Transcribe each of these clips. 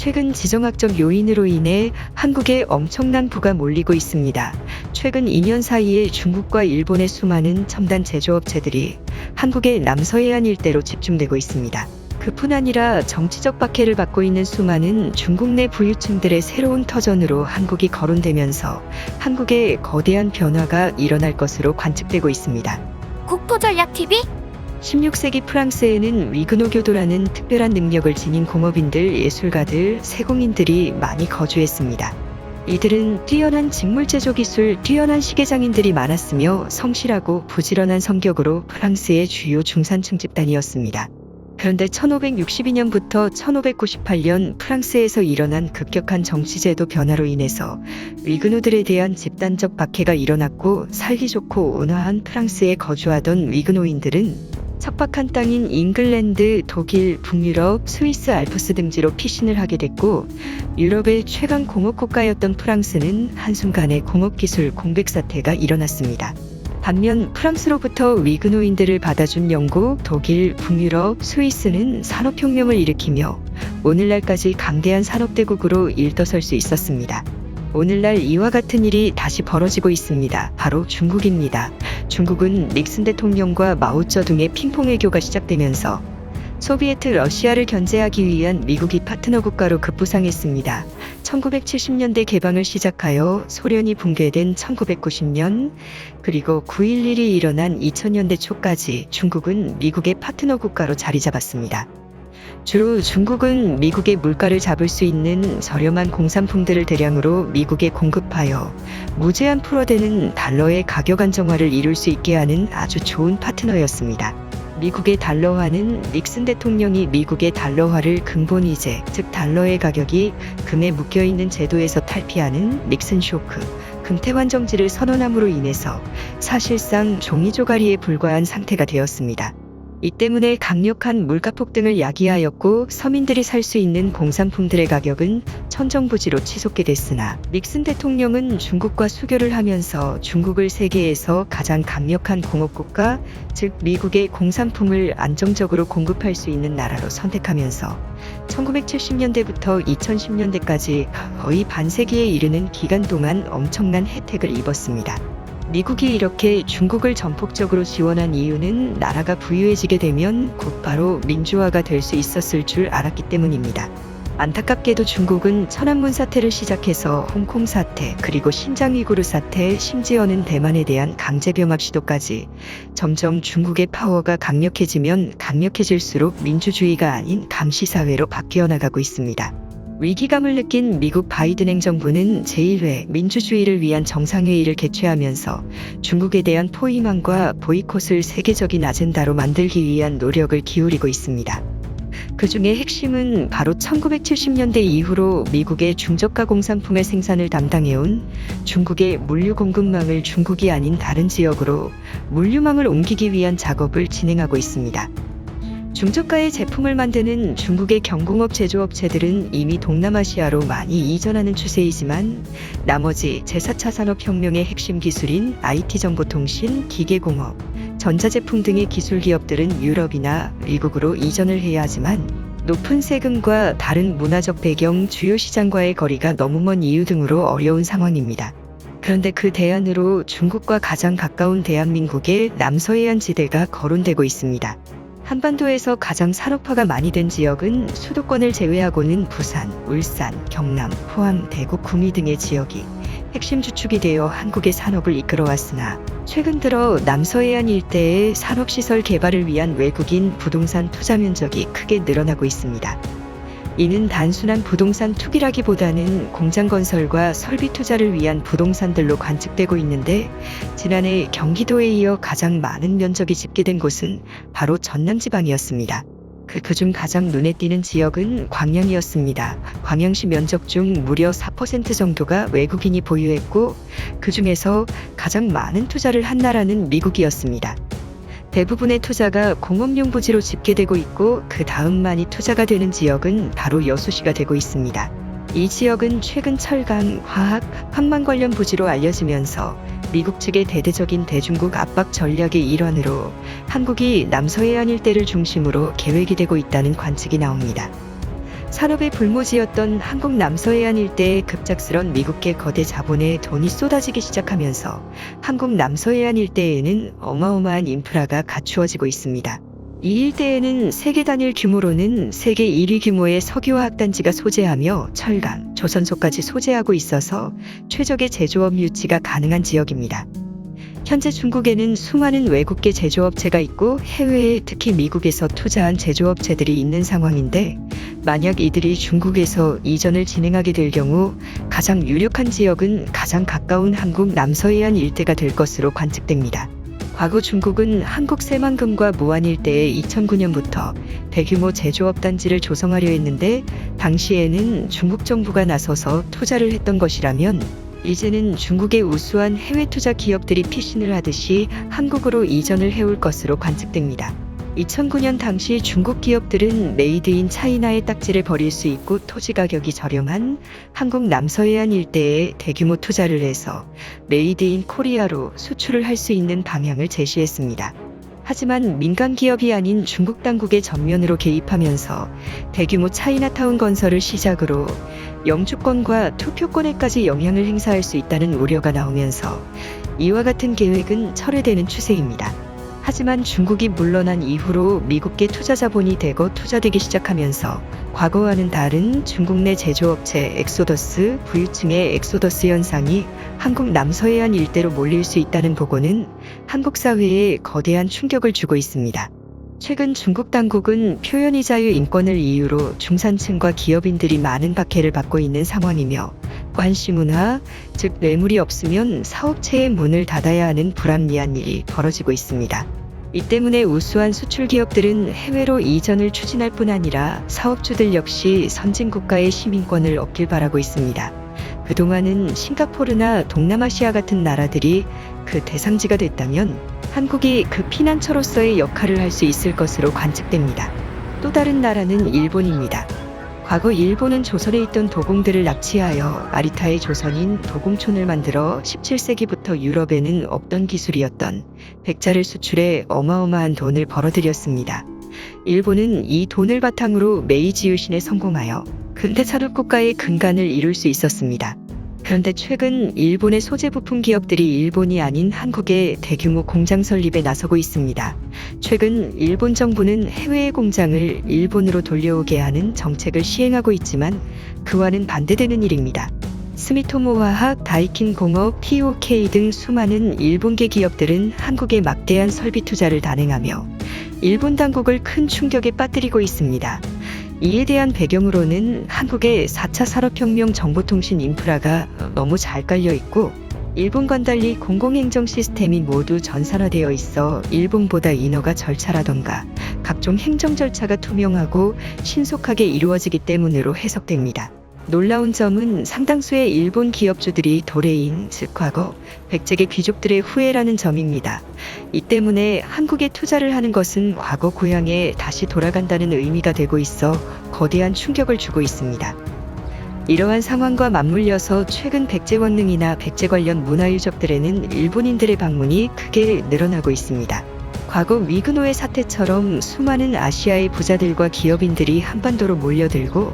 최근 지정학적 요인으로 인해 한국에 엄청난 부가 몰리고 있습니다. 최근 2년 사이에 중국과 일본의 수많은 첨단 제조업체들이 한국의 남서해안 일대로 집중되고 있습니다. 그뿐 아니라 정치적 박해를 받고 있는 수많은 중국 내 부유층들의 새로운 터전으로 한국이 거론되면서 한국에 거대한 변화가 일어날 것으로 관측되고 있습니다. 국토전략TV 16세기 프랑스에는 위그노교도라는 특별한 능력을 지닌 공업인들, 예술가들, 세공인들이 많이 거주했습니다. 이들은 뛰어난 직물제조 기술, 뛰어난 시계장인들이 많았으며 성실하고 부지런한 성격으로 프랑스의 주요 중산층 집단이었습니다. 그런데 1562년부터 1598년 프랑스에서 일어난 급격한 정치제도 변화로 인해서 위그노들에 대한 집단적 박해가 일어났고, 살기 좋고 온화한 프랑스에 거주하던 위그노인들은 척박한 땅인 잉글랜드, 독일, 북유럽, 스위스 알프스 등지로 피신을 하게 됐고, 유럽의 최강 공업 국가였던 프랑스는 한순간에 공업기술 공백 사태가 일어났습니다. 반면 프랑스로부터 위그노인들을 받아준 영국, 독일, 북유럽, 스위스는 산업혁명을 일으키며 오늘날까지 강대한 산업대국으로 일떠설 수 있었습니다. 오늘날 이와 같은 일이 다시 벌어지고 있습니다. 바로 중국입니다. 중국은 닉슨 대통령과 마오쩌둥의 핑퐁 외교가 시작되면서 소비에트 러시아를 견제하기 위한 미국이 파트너 국가로 급부상했습니다. 1970년대 개방을 시작하여 소련이 붕괴된 1990년, 그리고 9.11이 일어난 2000년대 초까지 중국은 미국의 파트너 국가로 자리 잡았습니다. 주로 중국은 미국의 물가를 잡을 수 있는 저렴한 공산품들을 대량으로 미국에 공급하여 무제한 풀어대는 달러의 가격 안정화를 이룰 수 있게 하는 아주 좋은 파트너였습니다. 미국의 달러화는 닉슨 대통령이 미국의 달러화를 근본이제, 즉 달러의 가격이 금에 묶여있는 제도에서 탈피하는 닉슨 쇼크, 금태환 정지를 선언함으로 인해서 사실상 종이조가리에 불과한 상태가 되었습니다. 이 때문에 강력한 물가 폭등을 야기하였고, 서민들이 살 수 있는 공산품들의 가격은 천정부지로 치솟게 됐으나, 닉슨 대통령은 중국과 수교를 하면서 중국을 세계에서 가장 강력한 공업국가, 즉 미국의 공산품을 안정적으로 공급할 수 있는 나라로 선택하면서 1970년대부터 2010년대까지 거의 반세기에 이르는 기간 동안 엄청난 혜택을 입었습니다. 미국이 이렇게 중국을 전폭적으로 지원한 이유는 나라가 부유해지게 되면 곧바로 민주화가 될 수 있었을 줄 알았기 때문입니다. 안타깝게도 중국은 천안문 사태를 시작해서 홍콩 사태, 그리고 신장 위구르 사태, 심지어는 대만에 대한 강제병합 시도까지 점점 중국의 파워가 강력해지면 강력해질수록 민주주의가 아닌 감시사회로 바뀌어 나가고 있습니다. 위기감을 느낀 미국 바이든 행정부는 제1회 민주주의를 위한 정상회의를 개최하면서 중국에 대한 포위망과 보이콧을 세계적인 아젠다로 만들기 위한 노력을 기울이고 있습니다. 그 중에 핵심은 바로 1970년대 이후로 미국의 중저가 공산품의 생산을 담당해온 중국의 물류 공급망을 중국이 아닌 다른 지역으로 물류망을 옮기기 위한 작업을 진행하고 있습니다. 중저가의 제품을 만드는 중국의 경공업 제조업체들은 이미 동남아시아로 많이 이전하는 추세이지만, 나머지 제4차 산업혁명의 핵심 기술인 IT정보통신, 기계공업, 전자제품 등의 기술 기업들은 유럽이나 미국으로 이전을 해야 하지만, 높은 세금과 다른 문화적 배경, 주요 시장과의 거리가 너무 먼 이유 등으로 어려운 상황입니다. 그런데 그 대안으로 중국과 가장 가까운 대한민국의 남서해안 지대가 거론되고 있습니다. 한반도에서 가장 산업화가 많이 된 지역은 수도권을 제외하고는 부산, 울산, 경남, 포항, 대구, 구미 등의 지역이 핵심 주축이 되어 한국의 산업을 이끌어왔으나, 최근 들어 남서해안 일대의 산업시설 개발을 위한 외국인 부동산 투자 면적이 크게 늘어나고 있습니다. 이는 단순한 부동산 투기라기보다는 공장 건설과 설비 투자를 위한 부동산들로 관측되고 있는데, 지난해 경기도에 이어 가장 많은 면적이 집계된 곳은 바로 전남지방이었습니다. 그중 가장 눈에 띄는 지역은 광양이었습니다. 광양시 면적 중 무려 4% 정도가 외국인이 보유했고, 그 중에서 가장 많은 투자를 한 나라는 미국이었습니다. 대부분의 투자가 공업용 부지로 집계되고 있고, 그 다음 많이 투자가 되는 지역은 바로 여수시가 되고 있습니다. 이 지역은 최근 철강, 화학, 항만 관련 부지로 알려지면서 미국 측의 대대적인 대중국 압박 전략의 일환으로 한국이 남서해안 일대를 중심으로 계획이 되고 있다는 관측이 나옵니다. 산업의 불모지였던 한국 남서해안 일대에 급작스런 미국계 거대 자본의 돈이 쏟아지기 시작하면서 한국 남서해안 일대에는 어마어마한 인프라가 갖추어지고 있습니다. 이 일대에는 세계 단일 규모로는 세계 1위 규모의 석유화학 단지가 소재하며 철강, 조선소까지 소재하고 있어서 최적의 제조업 유치가 가능한 지역입니다. 현재 중국에는 수많은 외국계 제조업체가 있고 해외에 특히 미국에서 투자한 제조업체들이 있는 상황인데, 만약 이들이 중국에서 이전을 진행하게 될 경우 가장 유력한 지역은 가장 가까운 한국 남서해안 일대가 될 것으로 관측됩니다. 과거 중국은 한국 새만금과 무안 일대에 2009년부터 대규모 제조업 단지를 조성하려 했는데, 당시에는 중국 정부가 나서서 투자를 했던 것이라면 이제는 중국의 우수한 해외 투자 기업들이 피신을 하듯이 한국으로 이전을 해올 것으로 관측됩니다. 2009년 당시 중국 기업들은 메이드 인 차이나의 딱지를 버릴 수 있고 토지 가격이 저렴한 한국 남서해안 일대에 대규모 투자를 해서 메이드 인 코리아로 수출을 할 수 있는 방향을 제시했습니다. 하지만 민간 기업이 아닌 중국 당국의 전면으로 개입하면서 대규모 차이나타운 건설을 시작으로 영주권과 투표권에까지 영향을 행사할 수 있다는 우려가 나오면서 이와 같은 계획은 철회되는 추세입니다. 하지만 중국이 물러난 이후로 미국계 투자 자본이 대거 투자되기 시작하면서 과거와는 다른 중국 내 제조업체 엑소더스, 부유층의 엑소더스 현상이 한국 남서해안 일대로 몰릴 수 있다는 보고는 한국 사회에 거대한 충격을 주고 있습니다. 최근 중국 당국은 표현의 자유 인권을 이유로 중산층과 기업인들이 많은 박해를 받고 있는 상황이며, 관시 문화, 즉 뇌물이 없으면 사업체의 문을 닫아야 하는 불합리한 일이 벌어지고 있습니다. 이 때문에 우수한 수출 기업들은 해외로 이전을 추진할 뿐 아니라 사업주들 역시 선진국가의 시민권을 얻길 바라고 있습니다. 그동안은 싱가포르나 동남아시아 같은 나라들이 그 대상지가 됐다면 한국이 그 피난처로서의 역할을 할 수 있을 것으로 관측됩니다. 또 다른 나라는 일본입니다. 과거 일본은 조선에 있던 도공들을 납치하여 아리타의 조선인 도공촌을 만들어 17세기부터 유럽에는 없던 기술이었던 백자를 수출해 어마어마한 돈을 벌어들였습니다. 일본은 이 돈을 바탕으로 메이지 유신에 성공하여 근대 산업국가의 근간을 이룰 수 있었습니다. 그런데 최근 일본의 소재 부품 기업들이 일본이 아닌 한국에 대규모 공장 설립에 나서고 있습니다. 최근 일본 정부는 해외의 공장을 일본으로 돌려오게 하는 정책을 시행하고 있지만 그와는 반대되는 일입니다. 스미토모 화학, 다이킨 공업, TOK 등 수많은 일본계 기업들은 한국에 막대한 설비 투자를 단행하며 일본 당국을 큰 충격에 빠뜨리고 있습니다. 이에 대한 배경으로는 한국의 4차 산업혁명 정보통신 인프라가 너무 잘 깔려 있고, 일본과는 달리 공공행정 시스템이 모두 전산화되어 있어 일본보다 인허가 절차라던가 각종 행정 절차가 투명하고 신속하게 이루어지기 때문으로 해석됩니다. 놀라운 점은 상당수의 일본 기업주들이 도레인, 즉 과거 백제계 귀족들의 후예라는 점입니다. 이 때문에 한국에 투자를 하는 것은 과거 고향에 다시 돌아간다는 의미가 되고 있어 거대한 충격을 주고 있습니다. 이러한 상황과 맞물려서 최근 백제 권능이나 백제 관련 문화유적들에는 일본인들의 방문이 크게 늘어나고 있습니다. 과거 위그노의 사태처럼 수많은 아시아의 부자들과 기업인들이 한반도로 몰려들고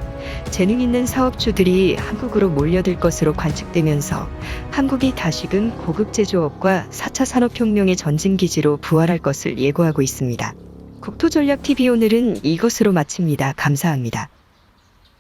재능 있는 사업주들이 한국으로 몰려들 것으로 관측되면서 한국이 다시금 고급 제조업과 4차 산업혁명의 전진기지로 부활할 것을 예고하고 있습니다. 국토전략TV 오늘은 이것으로 마칩니다. 감사합니다.